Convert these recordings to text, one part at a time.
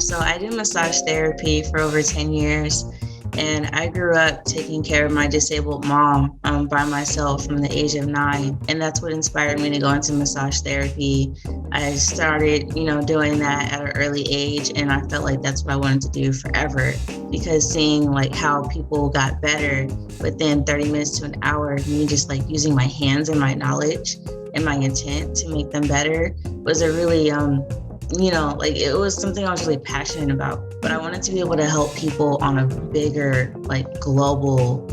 So I did massage therapy for over 10 years. And I grew up taking care of my disabled mom by myself from the age of 9. And that's what inspired me to go into massage therapy. I started, doing that at an early age. And I felt like that's what I wanted to do forever, because seeing like how people got better within 30 minutes to an hour of me just like using my hands and my knowledge and my intent to make them better was a really, it was something I was really passionate about. But I wanted to be able to help people on a bigger, like global,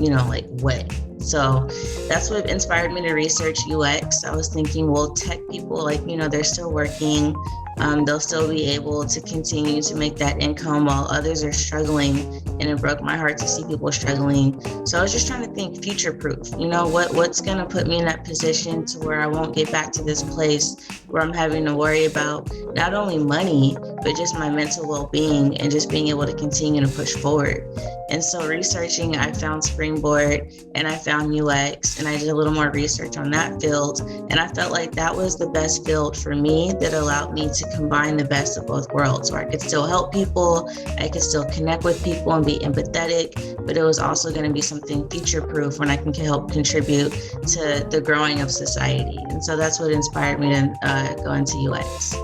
way. So that's what inspired me to research UX. I was thinking, well, tech people, they're still working. They'll still be able to continue to make that income while others are struggling. And it broke my heart to see people struggling. So I was just trying to think future proof, what's going to put me in that position to where I won't get back to this place where I'm having to worry about not only money, but just my mental well-being and just being able to continue to push forward. And so researching, I found Springboard and I found UX, and I did a little more research on that field. And I felt like that was the best field for me that allowed me to combine the best of both worlds, where I could still help people, I could still connect with people and be empathetic, but it was also going to be something future-proof when I can help contribute to the growing of society. And so that's what inspired me to go into UX.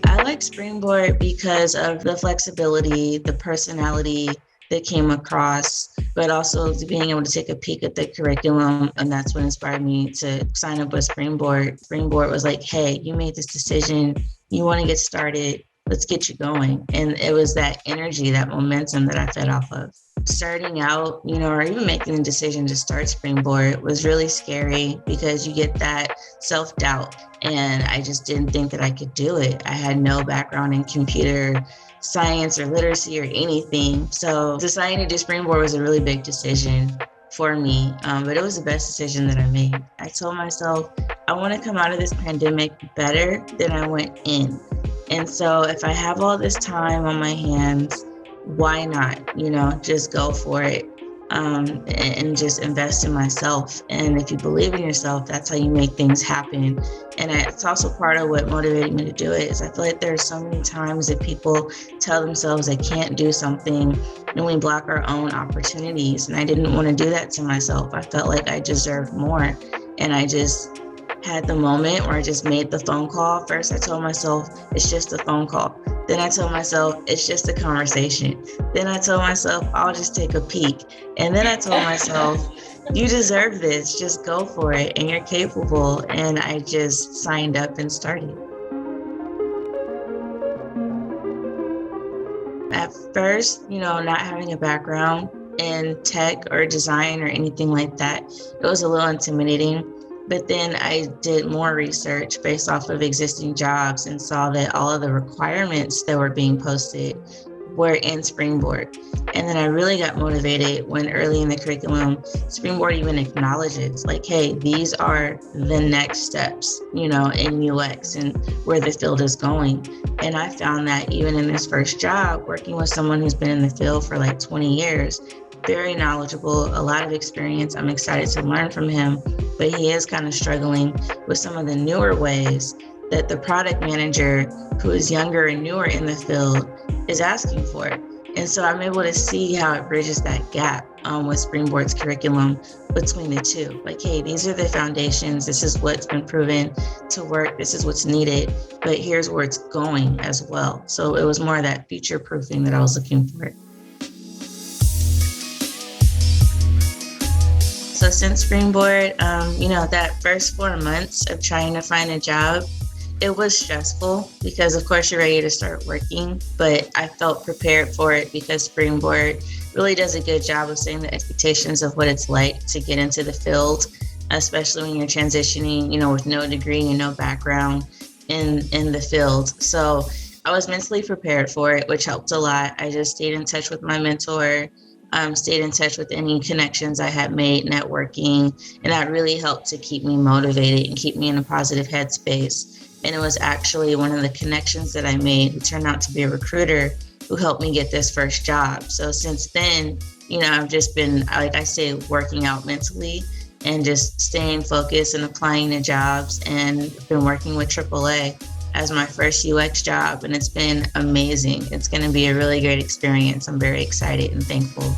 I like Springboard because of the flexibility, the personality that came across, but also being able to take a peek at the curriculum. And that's what inspired me to sign up with Springboard. Springboard was like, hey, you made this decision, you want to get started, let's get you going. And it was that energy, that momentum that I fed off of. Starting out, or even making the decision to start Springboard was really scary because you get that self-doubt. And I just didn't think that I could do it. I had no background in computer science or literacy or anything. So deciding to do Springboard was a really big decision for me, but it was the best decision that I made. I told myself, I want to come out of this pandemic better than I went in. And so if I have all this time on my hands, why not, just go for it and just invest in myself. And if you believe in yourself, that's how you make things happen. And it's also part of what motivated me to do it is I feel like there are so many times that people tell themselves they can't do something and we block our own opportunities. And I didn't want to do that to myself. I felt like I deserved more. And I just had the moment where I just made the phone call. First, I told myself, it's just a phone call. Then I told myself, it's just a conversation. Then I told myself, I'll just take a peek. And then I told myself, you deserve this, just go for it, and you're capable. And I just signed up and started. At first, not having a background in tech or design or anything like that, it was a little intimidating. But then I did more research based off of existing jobs and saw that all of the requirements that were being posted were in Springboard. And then I really got motivated when early in the curriculum, Springboard even acknowledges like, hey, these are the next steps, in UX and where the field is going. And I found that even in this first job, working with someone who's been in the field for like 20 years, very knowledgeable, a lot of experience. I'm excited to learn from him, but he is kind of struggling with some of the newer ways that the product manager, who is younger and newer in the field, is asking for it. And so I'm able to see how it bridges that gap with Springboard's curriculum between the two. Like, hey, these are the foundations. This is what's been proven to work. This is what's needed, but here's where it's going as well. So it was more of that future proofing that I was looking for. So since Springboard, that first 4 months of trying to find a job, it was stressful because of course you're ready to start working, but I felt prepared for it because Springboard really does a good job of setting the expectations of what it's like to get into the field, especially when you're transitioning, with no degree and no background in the field. So I was mentally prepared for it, which helped a lot. I just stayed in touch with my mentor, stayed in touch with any connections I had made, networking, and that really helped to keep me motivated and keep me in a positive headspace. And it was actually one of the connections that I made who turned out to be a recruiter who helped me get this first job. So since then, I've just been, like I say, working out mentally and just staying focused and applying to jobs, and been working with AAA. as my first UX job, and it's been amazing. It's going to be a really great experience. I'm very excited and thankful.